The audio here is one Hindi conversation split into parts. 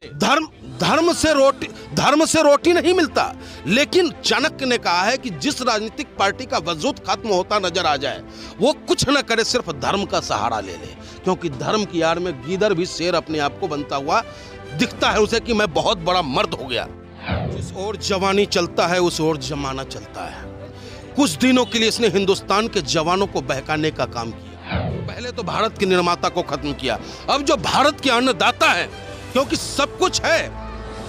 धर्म से रोटी नहीं मिलता। लेकिन चाणक्य ने कहा है कि जिस राजनीतिक पार्टी का वजूद खत्म होता नजर आ जाए वो कुछ न करे, सिर्फ धर्म का सहारा ले ले, क्योंकि धर्म की आड़ में गीदड़ भी शेर अपने आप को बनता हुआ दिखता है उसे कि मैं बहुत बड़ा मर्द हो गया। जिस ओर जवानी चलता है उस ओर जमाना चलता है। कुछ दिनों के लिए इसने हिंदुस्तान के जवानों को बहकाने का काम किया। पहले तो भारत के निर्माता को खत्म किया, अब जो भारत के अन्नदाता है, क्योंकि सब कुछ है,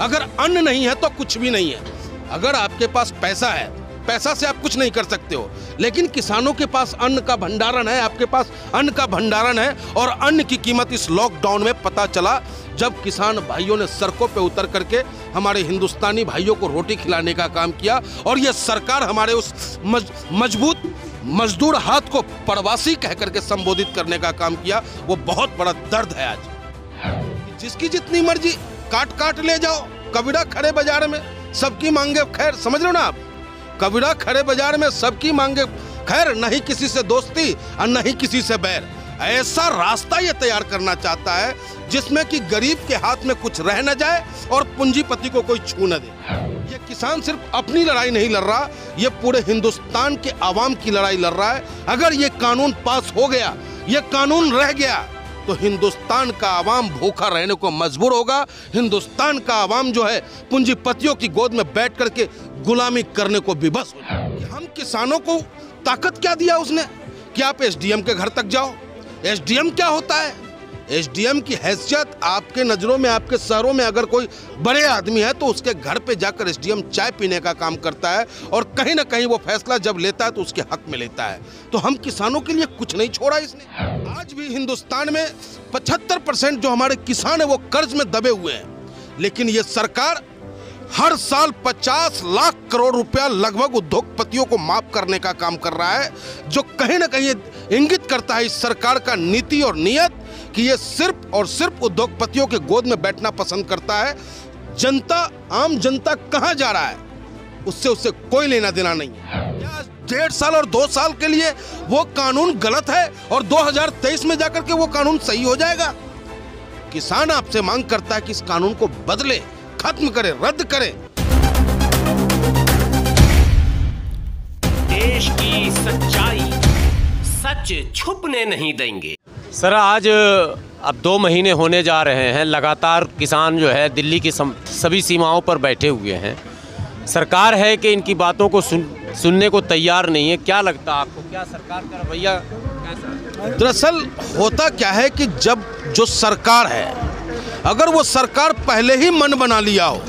अगर अन्न नहीं है तो कुछ भी नहीं है। अगर आपके पास पैसा है, पैसा से आप कुछ नहीं कर सकते हो, लेकिन किसानों के पास अन्न का भंडारण है, आपके पास अन्न का भंडारण है। और अन्न की कीमत इस लॉकडाउन में पता चला जब किसान भाइयों ने सड़कों पे उतर करके हमारे हिंदुस्तानी भाइयों को रोटी खिलाने का काम किया। और ये सरकार हमारे उस मजबूत मजदूर हाथ को प्रवासी कह करके संबोधित करने का काम किया। वो बहुत बड़ा दर्द है आज। जिसकी जितनी मर्जी काट काट ले जाओ। कबीरा खड़े बाजार में सबकी मांगे खैर, समझ रहे हो ना आप? कबीरा खड़े बाजार में सबकी मांगे खैर, नहीं किसी से दोस्ती और नहीं किसी से बैर। ऐसा रास्ता ये तैयार करना चाहता है जिसमें कि गरीब के हाथ में कुछ रह न जाए और पूंजीपति को कोई छू न दे। ये किसान सिर्फ अपनी लड़ाई नहीं लड़ रहा, ये पूरे हिंदुस्तान के आवाम की लड़ाई लड़ रहा है। अगर ये कानून पास हो गया, ये कानून रह गया, तो हिंदुस्तान का आवाम भूखा रहने को मजबूर होगा। हिंदुस्तान का आवाम जो है पूंजीपतियों की गोद में बैठ करके गुलामी करने को विवश हो जाएगा। हम किसानों को ताकत क्या दिया उसने कि आप एसडीएम के घर तक जाओ। एसडीएम क्या होता है? एसडीएम की हैसियत आपके नजरों में, आपके शहरों में अगर कोई बड़े आदमी है तो उसके घर पे जाकर एसडीएम चाय पीने का काम करता है और कहीं ना कहीं वो फैसला जब लेता है तो उसके हक में लेता है। तो हम किसानों के लिए कुछ नहीं छोड़ा इसने। आज भी हिंदुस्तान में 75% जो हमारे किसान है वो कर्ज में दबे हुए हैं। लेकिन ये सरकार हर साल 50 लाख करोड़ रुपया लगभग उद्योगपतियों को माफ करने का काम कर रहा है, जो कहीं ना कहीं इंगित करता है इस सरकार का नीति और नियत कि ये सिर्फ और सिर्फ उद्योगपतियों के गोद में बैठना पसंद करता है। जनता, आम जनता कहां जा रहा है उससे कोई लेना देना नहीं है। 1.5 साल और 2 साल के लिए वो कानून गलत है और 2023 में जाकर के वो कानून सही हो जाएगा। किसान आपसे मांग करता है कि इस कानून को बदले, खत्म करे, रद्द करे। देश की सच्चाई, सच छुपने नहीं देंगे। सर, आज अब 2 महीने होने जा रहे हैं, लगातार किसान जो है दिल्ली की सभी सीमाओं पर बैठे हुए हैं। सरकार है कि इनकी बातों को सुनने को तैयार नहीं है। क्या लगता है आपको, क्या सरकार का रवैया कैसा? दरअसल होता क्या है कि जब जो सरकार है, अगर वो सरकार पहले ही मन बना लिया हो,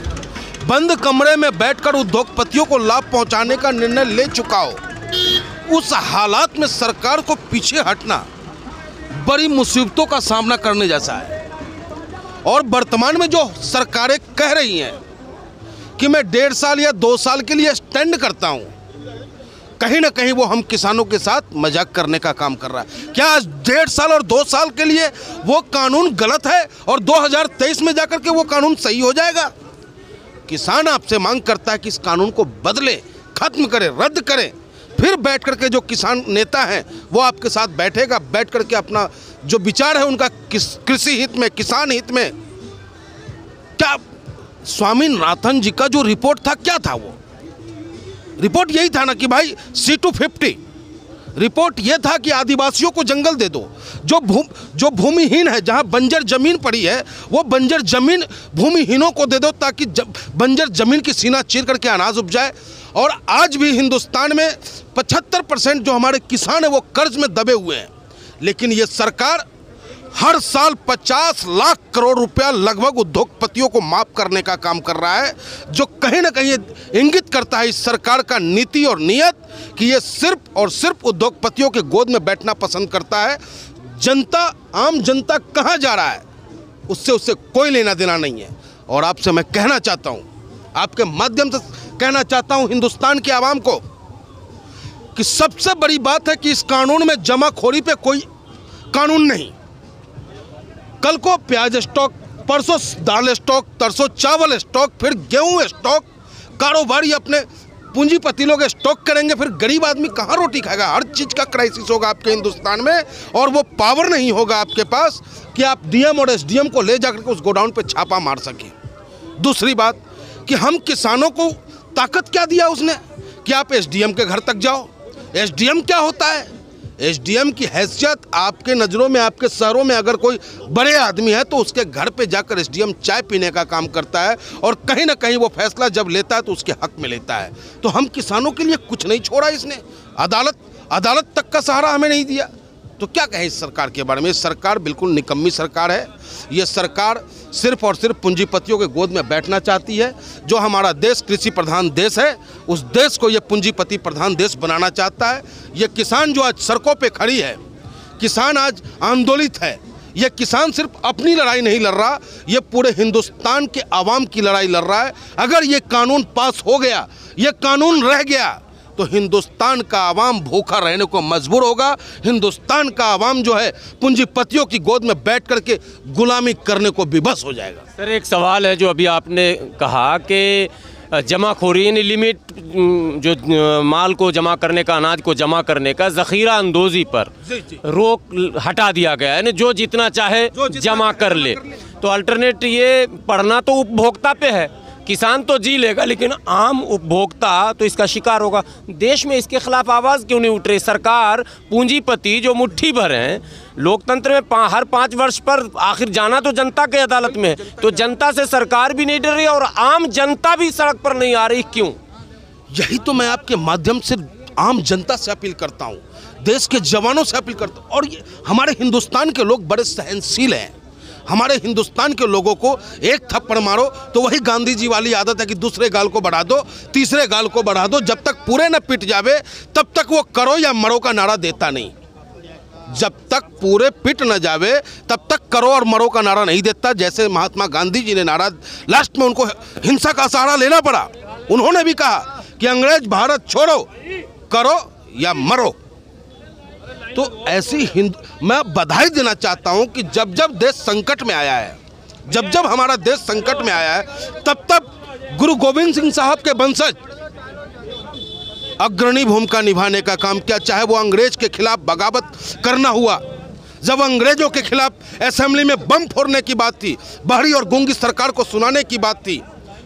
बंद कमरे में बैठकर उद्योगपतियों को लाभ पहुंचाने का निर्णय ले चुका हो, उस हालात में सरकार को पीछे हटना बड़ी मुसीबतों का सामना करने जैसा है। और वर्तमान में जो सरकारें कह रही हैं कि मैं 1.5 साल या 2 साल के लिए स्टैंड करता हूं, कहीं ना कहीं वो हम किसानों के साथ मजाक करने का काम कर रहा है। क्या 1.5 साल और 2 साल के लिए वो कानून गलत है और 2023 में जाकर के वो कानून सही हो जाएगा? किसान आपसे मांग करता है कि इस कानून को बदले, खत्म करे, रद्द करे। फिर बैठ करके जो किसान नेता हैं वो आपके साथ बैठेगा, बैठ करके अपना जो विचार है उनका कृषि हित में, किसान हित में। क्या स्वामीनाथन जी का जो रिपोर्ट था, क्या था वो रिपोर्ट? यही था ना कि भाई C250 रिपोर्ट ये था कि आदिवासियों को जंगल दे दो। जो भूमिहीन है, जहां बंजर जमीन पड़ी है, वो बंजर जमीन भूमिहीनों को दे दो ताकि बंजर जमीन की सीना चीर करके अनाज उपजाए। और आज भी हिंदुस्तान में 75% जो हमारे किसान हैं वो कर्ज में दबे हुए हैं। लेकिन ये सरकार हर साल 50 लाख करोड़ रुपया लगभग उद्योगपतियों को माफ करने का काम कर रहा है, जो कहीं ना कहीं इंगित करता है इस सरकार का नीति और नियत कि ये सिर्फ और सिर्फ उद्योगपतियों के गोद में बैठना पसंद करता है। जनता, आम जनता कहां जा रहा है उससे कोई लेना देना नहीं है। और आपसे मैं कहना चाहता हूं, आपके माध्यम से कहना चाहता हूं हिंदुस्तान के आवाम को कि सबसे बड़ी बात है कि इस कानून में जमाखोरी पे कोई कानून नहीं। कल को प्याज स्टॉक, परसों दाल स्टॉक, तरसों चावल स्टॉक, फिर गेहूं स्टॉक, कारोबारी अपने पूंजीपति लोग स्टॉक करेंगे, फिर गरीब आदमी कहाँ रोटी खाएगा? हर चीज़ का क्राइसिस होगा आपके हिंदुस्तान में, और वो पावर नहीं होगा आपके पास कि आप डीएम और एसडीएम को ले जाकर के उस गोडाउन पे छापा मार सके। दूसरी बात कि हम किसानों को ताकत क्या दिया उसने कि आप एसडीएम के घर तक जाओ। एसडीएम क्या होता है? एसडीएम की हैसियत आपके नज़रों में, आपके शहरों में अगर कोई बड़े आदमी है तो उसके घर पे जाकर एसडीएम चाय पीने का काम करता है, और कहीं ना कहीं वो फैसला जब लेता है तो उसके हक में लेता है। तो हम किसानों के लिए कुछ नहीं छोड़ा इसने, अदालत तक का सहारा हमें नहीं दिया। तो क्या कहें इस सरकार के बारे में? इस सरकार बिल्कुल निकम्मी सरकार है। ये सरकार सिर्फ और सिर्फ पूंजीपतियों के गोद में बैठना चाहती है। जो हमारा देश कृषि प्रधान देश है, उस देश को ये पूंजीपति प्रधान देश बनाना चाहता है। ये किसान जो आज सड़कों पे खड़ी है, किसान आज आंदोलित है, ये किसान सिर्फ अपनी लड़ाई नहीं लड़ रहा, ये पूरे हिंदुस्तान के आवाम की लड़ाई लड़ रहा है। अगर ये कानून पास हो गया, ये कानून रह गया, तो हिंदुस्तान का आवाम भूखा रहने को मजबूर होगा। हिंदुस्तान का आवाम जो है पूंजीपतियों की गोद में बैठ करके गुलामी करने को विवश हो जाएगा। सर, एक सवाल है जो अभी आपने कहा कि जमाखोरी यानी लिमिट, जो माल को जमा करने का, अनाज को जमा करने का, ज़ख़ीरा अंदोज़ी पर रोक हटा दिया गया है, जो जितना चाहे जमा कर ले। तो अल्टरनेट ये पढ़ना तो उपभोक्ता पे है। किसान तो जी लेगा, लेकिन आम उपभोक्ता तो इसका शिकार होगा। देश में इसके खिलाफ आवाज़ क्यों नहीं उठ रही? सरकार, पूंजीपति जो मुट्ठी भर हैं, लोकतंत्र में हर 5 वर्ष पर आखिर जाना तो जनता के अदालत में है, तो जनता से सरकार भी नहीं डर रही और आम जनता भी सड़क पर नहीं आ रही, क्यों? यही तो मैं आपके माध्यम से आम जनता से अपील करता हूँ, देश के जवानों से अपील करता हूँ। और ये हमारे हिंदुस्तान के लोग बड़े सहनशील हैं। हमारे हिंदुस्तान के लोगों को एक थप्पड़ मारो तो वही गांधी जी वाली आदत है कि दूसरे गाल को बढ़ा दो, तीसरे गाल को बढ़ा दो। जब तक पूरे न पिट जावे तब तक वो करो या मरो का नारा देता नहीं। जब तक पूरे पिट न जावे तब तक करो और मरो का नारा नहीं देता। जैसे महात्मा गांधी जी ने नारा, लास्ट में उनको हिंसा का सहारा लेना पड़ा। उन्होंने भी कहा कि अंग्रेज भारत छोड़ो, करो या मरो। तो ऐसी मैं बधाई देना चाहता हूं कि जब जब देश संकट में आया है, जब जब हमारा देश संकट में आया है, तब तब गुरु गोविंद सिंह साहब के वंशज अग्रणी भूमिका निभाने का काम किया। चाहे वो अंग्रेज के खिलाफ बगावत करना हुआ, जब अंग्रेजों के खिलाफ असेंबली में बम फोड़ने की बात थी, बहरी और गूंगी सरकार को सुनाने की बात थी,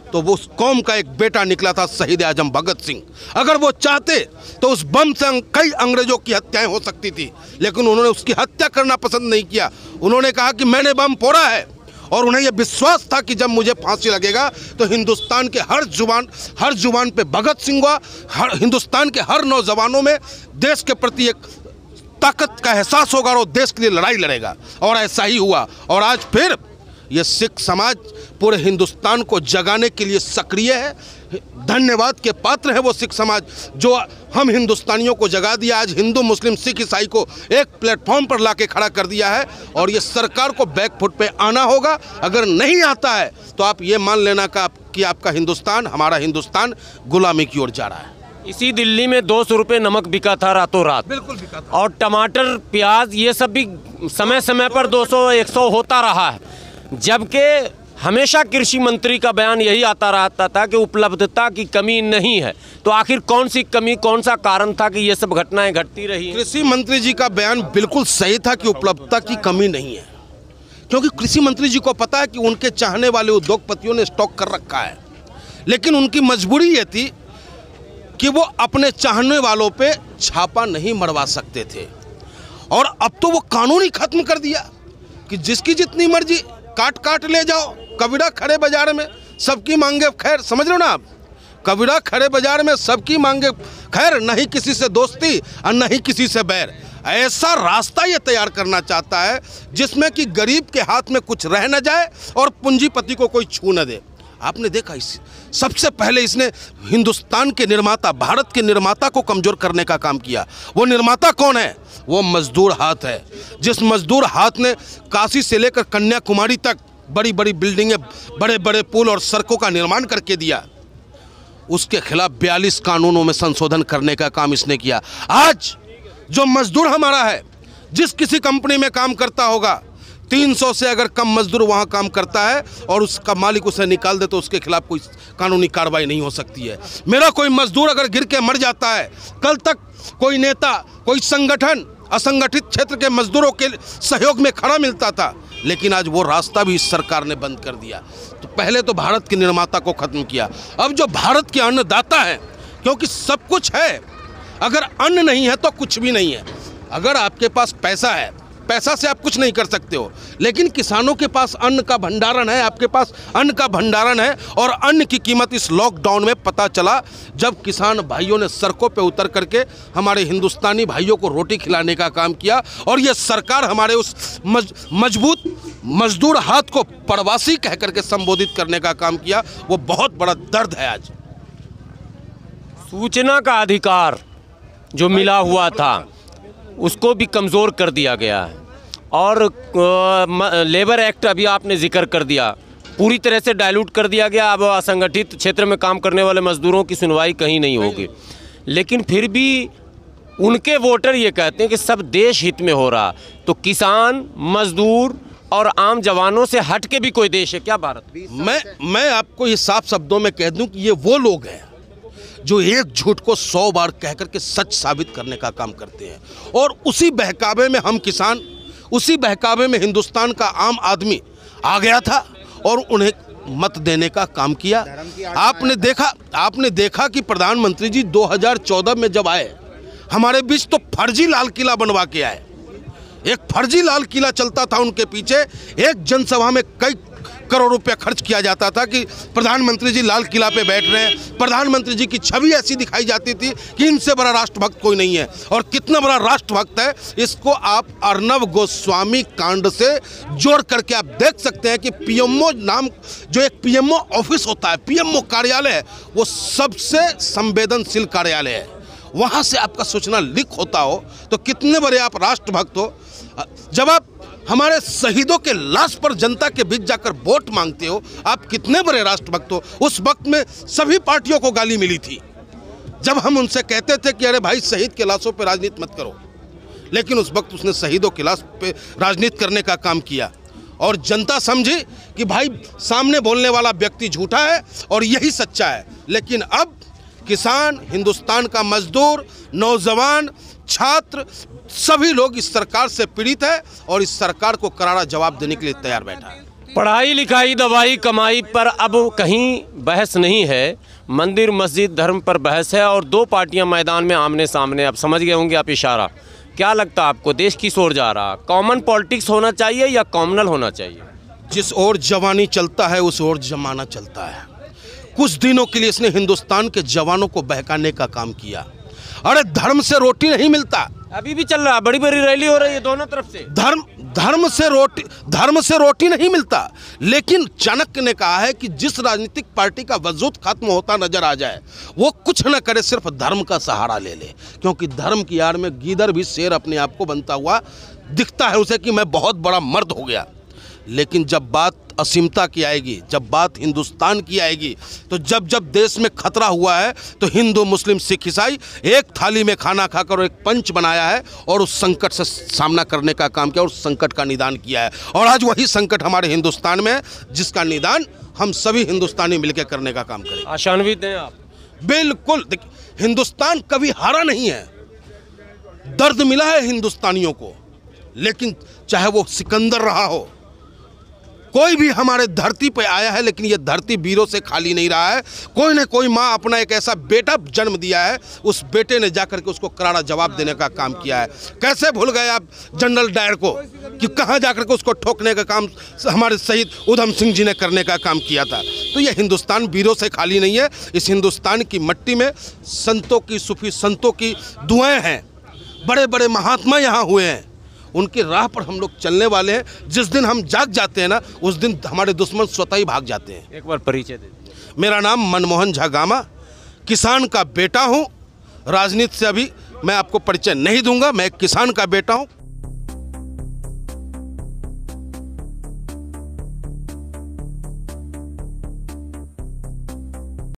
तो वो उस कौम का एक बेटा निकला था, शहीद आजम भगत सिंह। अगर वो चाहते तो उस बम से कई अंग्रेजों की हत्याएं हो सकती थी, लेकिन उन्होंने उसकी हत्या करना पसंद नहीं किया। उन्होंने कहा कि मैंने बम फोड़ा है, और उन्हें यह विश्वास था कि जब मुझे फांसी लगेगा तो हिंदुस्तान के हर जुबान पे भगत सिंह हुआ, हिंदुस्तान के हर नौजवानों में देश के प्रति एक ताकत का एहसास होगा और वो देश के लिए लड़ाई लड़ेगा। और ऐसा ही हुआ। और आज फिर ये सिख समाज पूरे हिंदुस्तान को जगाने के लिए सक्रिय है। धन्यवाद के पात्र है वो सिख समाज जो हम हिंदुस्तानियों को जगा दिया। आज हिंदू, मुस्लिम, सिख, ईसाई को एक प्लेटफॉर्म पर लाके खड़ा कर दिया है, और ये सरकार को बैकफुट पे आना होगा। अगर नहीं आता है तो आप ये मान लेना कि आपका हिंदुस्तान, हमारा हिंदुस्तान गुलामी की ओर जा रहा है। इसी दिल्ली में 200 रुपये नमक बिका था रातों रात, बिल्कुल बिका था। और टमाटर, प्याज, ये सब भी समय समय पर 200-100 होता रहा है। जबकि हमेशा कृषि मंत्री का बयान यही आता रहता था कि उपलब्धता की कमी नहीं है। तो आखिर कौन सी कमी, कौन सा कारण था कि ये सब घटनाएं घटती रही? कृषि मंत्री जी का बयान बिल्कुल सही था कि उपलब्धता की कमी नहीं है, क्योंकि कृषि मंत्री जी को पता है कि उनके चाहने वाले उद्योगपतियों ने स्टॉक कर रखा है। लेकिन उनकी मजबूरी ये थी कि वो अपने चाहने वालों पे छापा नहीं मरवा सकते थे, और अब तो वो कानून ही खत्म कर दिया कि जिसकी जितनी मर्जी काट ले जाओ। कबीरा खड़े बाजार में सबकी मांगे खैर, समझ रहे हो ना आप? कबीरा खड़े बाजार में सबकी मांगे खैर, नहीं किसी से दोस्ती और नहीं किसी से बैर। ऐसा रास्ता ये तैयार करना चाहता है जिसमें कि गरीब के हाथ में कुछ रह न जाए और पूंजीपति को कोई छू न दे। आपने देखा, इस सबसे पहले इसने हिंदुस्तान के निर्माता, भारत के निर्माता को कमजोर करने का काम किया। वो निर्माता कौन है? वो मजदूर हाथ है। जिस मजदूर हाथ ने काशी से लेकर कन्याकुमारी तक बड़ी बड़ी बिल्डिंगें, बड़े बड़े पुल और सड़कों का निर्माण करके दिया, उसके खिलाफ 42 कानूनों में संशोधन करने का काम इसने किया। आज जो मजदूर हमारा है, जिस किसी कंपनी में काम करता होगा, 300 से अगर कम मजदूर वहाँ काम करता है और उसका मालिक उसे निकाल दे तो उसके खिलाफ कोई कानूनी कार्रवाई नहीं हो सकती है। मेरा कोई मजदूर अगर गिर के मर जाता है, कल तक कोई नेता, कोई संगठन असंगठित क्षेत्र के मजदूरों के सहयोग में खड़ा मिलता था, लेकिन आज वो रास्ता भी इस सरकार ने बंद कर दिया। तो पहले तो भारत के निर्माता को खत्म किया, अब जो भारत के अन्नदाता है, क्योंकि सब कुछ है, अगर अन्न नहीं है तो कुछ भी नहीं है। अगर आपके पास पैसा है, पैसा से आप कुछ नहीं कर सकते हो, लेकिन किसानों के पास अन्न का भंडारण है, आपके पास अन्न का भंडारण है। और अन्न की कीमत इस लॉकडाउन में पता चला जब किसान भाइयों ने सड़कों पे उतर करके हमारे हिंदुस्तानी भाइयों को रोटी खिलाने का काम किया। और ये सरकार हमारे उस मजबूत मजदूर हाथ को प्रवासी कह करके संबोधित करने का काम किया। वो बहुत बड़ा दर्द है। आज सूचना का अधिकार जो मिला हुआ था उसको भी कमज़ोर कर दिया गया है। और लेबर एक्ट अभी आपने जिक्र कर दिया, पूरी तरह से डाइल्यूट कर दिया गया। अब असंगठित क्षेत्र में काम करने वाले मजदूरों की सुनवाई कहीं नहीं होगी। लेकिन फिर भी उनके वोटर ये कहते हैं कि सब देश हित में हो रहा, तो किसान, मजदूर और आम जवानों से हट के भी कोई देश है क्या भारत? मैं आपको ये साफ शब्दों में कह दूं कि ये वो लोग हैं जो एक झूठ को 100 बार कह करके सच साबित करने का काम करते हैं। और उसी बहकावे में हम किसान, उसी बहकावे में हिंदुस्तान का आम आ गया था और उन्हें मत देने का काम किया। आपने देखा कि प्रधानमंत्री जी 2014 में जब आए हमारे बीच, तो फर्जी लाल किला बनवा के आए। एक फर्जी लाल किला चलता था उनके पीछे। एक जनसभा में कई करोड़ रुपया खर्च किया जाता था कि प्रधानमंत्री जी लाल किला पे बैठ रहे हैं। प्रधानमंत्री जी की छवि ऐसी दिखाई जाती थी कि इनसे बड़ा राष्ट्रभक्त कोई नहीं है। और कितना बड़ा राष्ट्रभक्त है इसको आप अर्नब गोस्वामी कांड से जोड़ करके आप देख सकते हैं कि पीएमओ नाम, जो एक पीएमओ ऑफिस होता है, पीएमओ कार्यालय है, वो सबसे संवेदनशील कार्यालय है। वहाँ से आपका सूचना लीक होता हो तो कितने बड़े आप राष्ट्रभक्त हो। जब आप हमारे शहीदों के लाश पर जनता के बीच जाकर वोट मांगते हो, आप कितने बड़े राष्ट्रभक्त हो। उस वक्त में सभी पार्टियों को गाली मिली थी जब हम उनसे कहते थे कि अरे भाई शहीद के लाशों पे राजनीति मत करो, लेकिन उस वक्त उसने शहीदों के लाश पे राजनीति करने का काम किया। और जनता समझी कि भाई सामने बोलने वाला व्यक्ति झूठा है और यही सच्चा है। लेकिन अब किसान, हिंदुस्तान का मजदूर, नौजवान, छात्र, सभी लोग इस सरकार से पीड़ित है और इस सरकार को करारा जवाब देने के लिए तैयार बैठा है। पढ़ाई लिखाई, दवाई, कमाई पर अब कहीं बहस नहीं है, मंदिर, मस्जिद, धर्म पर बहस है। और दो पार्टियां मैदान में आमने सामने। अब समझ गए होंगे आप इशारा। क्या लगता है आपको, देश किस ओर जा रहा? कॉमन पॉलिटिक्स होना चाहिए या कॉमनल होना चाहिए? जिस ओर जवानी चलता है उस ओर जमाना चलता है। कुछ दिनों के लिए इसने हिंदुस्तान के जवानों को बहकाने का काम किया। अरे धर्म से रोटी नहीं मिलता, अभी भी चल रहा, बड़ी बड़ी रैली हो रही है दोनों तरफ से। धर्म से रोटी नहीं मिलता। लेकिन चाणक्य ने कहा है कि जिस राजनीतिक पार्टी का वजूद खत्म होता नजर आ जाए वो कुछ न करे, सिर्फ धर्म का सहारा ले ले। क्योंकि धर्म की आड़ में गीदड़ भी शेर अपने आप को बनता हुआ दिखता है उसे कि मैं बहुत बड़ा मर्द हो गया। लेकिन जब बात असीमता की आएगी, जब बात हिंदुस्तान की आएगी, तो जब जब देश में खतरा हुआ है तो हिंदू, मुस्लिम, सिख, ईसाई एक थाली में खाना खाकर एक पंच बनाया है और उस संकट से सामना करने का काम किया और उस संकट का निदान किया है। और आज वही संकट हमारे हिंदुस्तान में है जिसका निदान हम सभी हिंदुस्तानी मिलकर करने का काम करें। आशान्वित हैं आप? बिल्कुल। देखिए, हिंदुस्तान कभी हारा नहीं है। दर्द मिला है हिंदुस्तानियों को, लेकिन चाहे वो सिकंदर रहा हो, कोई भी हमारे धरती पे आया है, लेकिन ये धरती वीरों से खाली नहीं रहा है। कोई न कोई माँ अपना एक ऐसा बेटा जन्म दिया है, उस बेटे ने जाकर के उसको करारा जवाब देने का काम किया है। कैसे भूल गए आप जनरल डायर को कि कहाँ जाकर के उसको ठोकने का काम हमारे शहीद उधम सिंह जी ने करने का काम किया था। तो ये हिंदुस्तान वीरों से खाली नहीं है। इस हिंदुस्तान की मिट्टी में संतों की, सूफी संतों की दुआएं हैं। बड़े बड़े महात्मा यहाँ हुए हैं, उनकी राह पर हम लोग चलने वाले हैं। जिस दिन हम जाग जाते हैं ना, उस दिन हमारे दुश्मन स्वतः ही भाग जाते हैं। एक बार परिचय दे दीजिए। मेरा नाम मनमोहन झा गामा, किसान का बेटा हूँ। राजनीति से अभी मैं आपको परिचय नहीं दूंगा। मैं एक किसान का बेटा हूँ।